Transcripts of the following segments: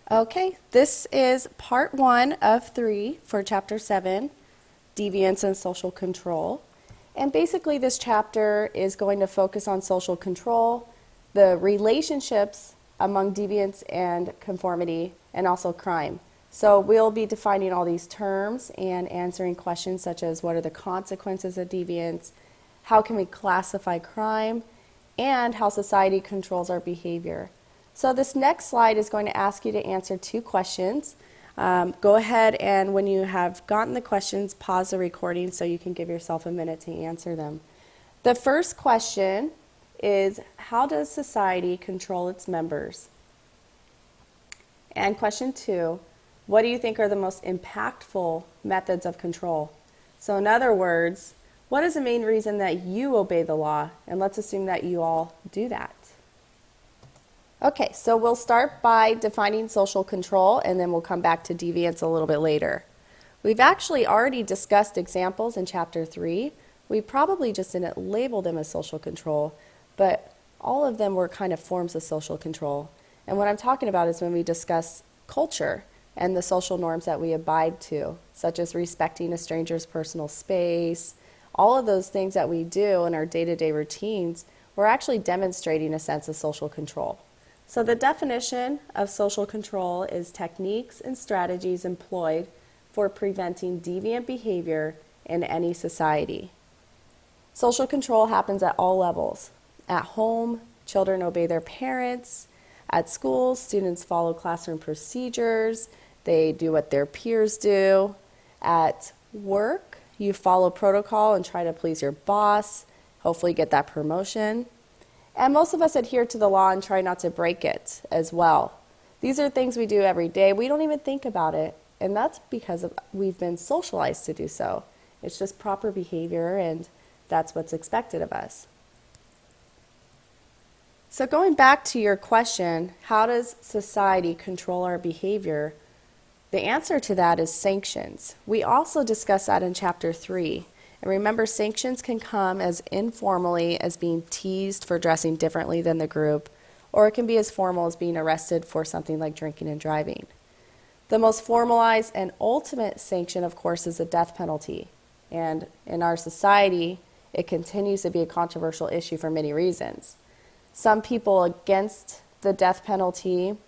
Okay, this is part 1 of 3 for chapter 7, Deviance and Social Control. And basically this chapter is going to focus on social control, the relationships among deviance and conformity, and also crime. So we'll be defining all these terms and answering questions such as what are the consequences of deviance, how can we classify crime, and how society controls our behavior. So this next slide is going to ask you to answer 2 questions. Go ahead and when you have gotten the questions, pause the recording so you can give yourself a minute to answer them. The first question is, how does society control its members? And question 2, what do you think are the most impactful methods of control? So in other words, what is the main reason that you obey the law? And let's assume that you all do that. Okay, so we'll start by defining social control, and then we'll come back to deviance a little bit later. We've actually already discussed examples in chapter 3. We probably just didn't label them as social control, but all of them were kind of forms of social control. And what I'm talking about is when we discuss culture and the social norms that we abide to, such as respecting a stranger's personal space, all of those things that we do in our day-to-day routines, we're actually demonstrating a sense of social control. So the definition of social control is techniques and strategies employed for preventing deviant behavior in any society. Social control happens at all levels. At home, children obey their parents. At school, students follow classroom procedures. They do what their peers do. At work, you follow protocol and try to please your boss, hopefully get that promotion. And most of us adhere to the law and try not to break it as well. These are things we do every day. We don't even think about it, and that's because we've been socialized to do so. It's just proper behavior, and that's what's expected of us. So going back to your question, how does society control our behavior? The answer to that is sanctions. We also discussed that in chapter 3. And remember, sanctions can come as informally as being teased for dressing differently than the group, or it can be as formal as being arrested for something like drinking and driving. The most formalized and ultimate sanction, of course, is the death penalty. And in our society, it continues to be a controversial issue for many reasons. Some people against the death penalty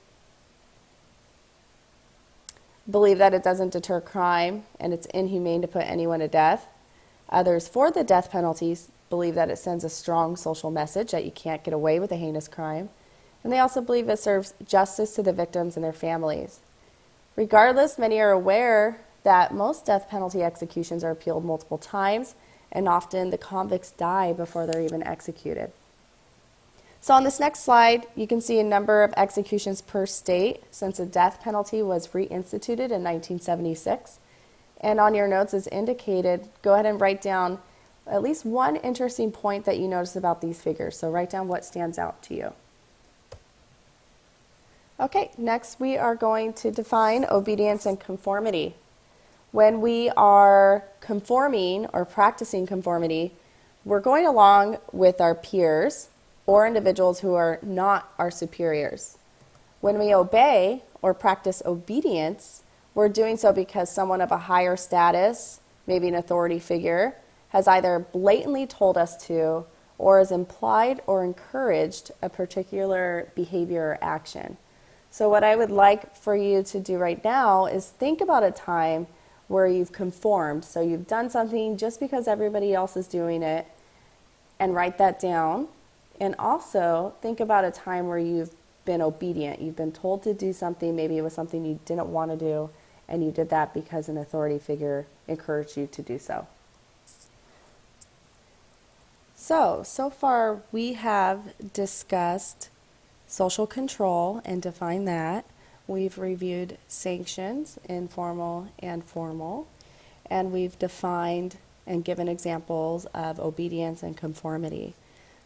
believe that it doesn't deter crime and it's inhumane to put anyone to death. Others for the death penalties believe that it sends a strong social message that you can't get away with a heinous crime. And they also believe it serves justice to the victims and their families. Regardless, many are aware that most death penalty executions are appealed multiple times, and often the convicts die before they're even executed. So on this next slide, you can see a number of executions per state since the death penalty was reinstituted in 1976. And on your notes as indicated, go ahead and write down at least one interesting point that you notice about these figures. So write down what stands out to you. Okay, next we are going to define obedience and conformity. When we are conforming or practicing conformity, we're going along with our peers or individuals who are not our superiors. When we obey or practice obedience, we're doing so because someone of a higher status, maybe an authority figure, has either blatantly told us to or has implied or encouraged a particular behavior or action. So what I would like for you to do right now is think about a time where you've conformed. So you've done something just because everybody else is doing it, and write that down. And also think about a time where you've been obedient. You've been told to do something, maybe it was something you didn't want to do, and you did that because an authority figure encouraged you to do so. So far we have discussed social control and defined that. We've reviewed sanctions, informal and formal, and we've defined and given examples of obedience and conformity.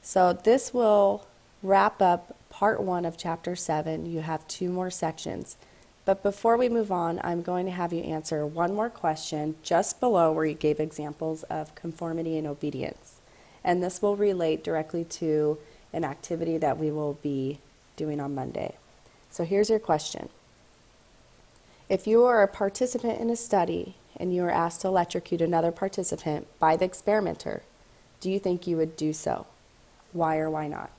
So this will wrap up part 1 of chapter 7. You have 2 more sections. But before we move on, I'm going to have you answer one more question just below where you gave examples of conformity and obedience. And this will relate directly to an activity that we will be doing on Monday. So here's your question. If you are a participant in a study and you are asked to electrocute another participant by the experimenter, do you think you would do so? Why or why not?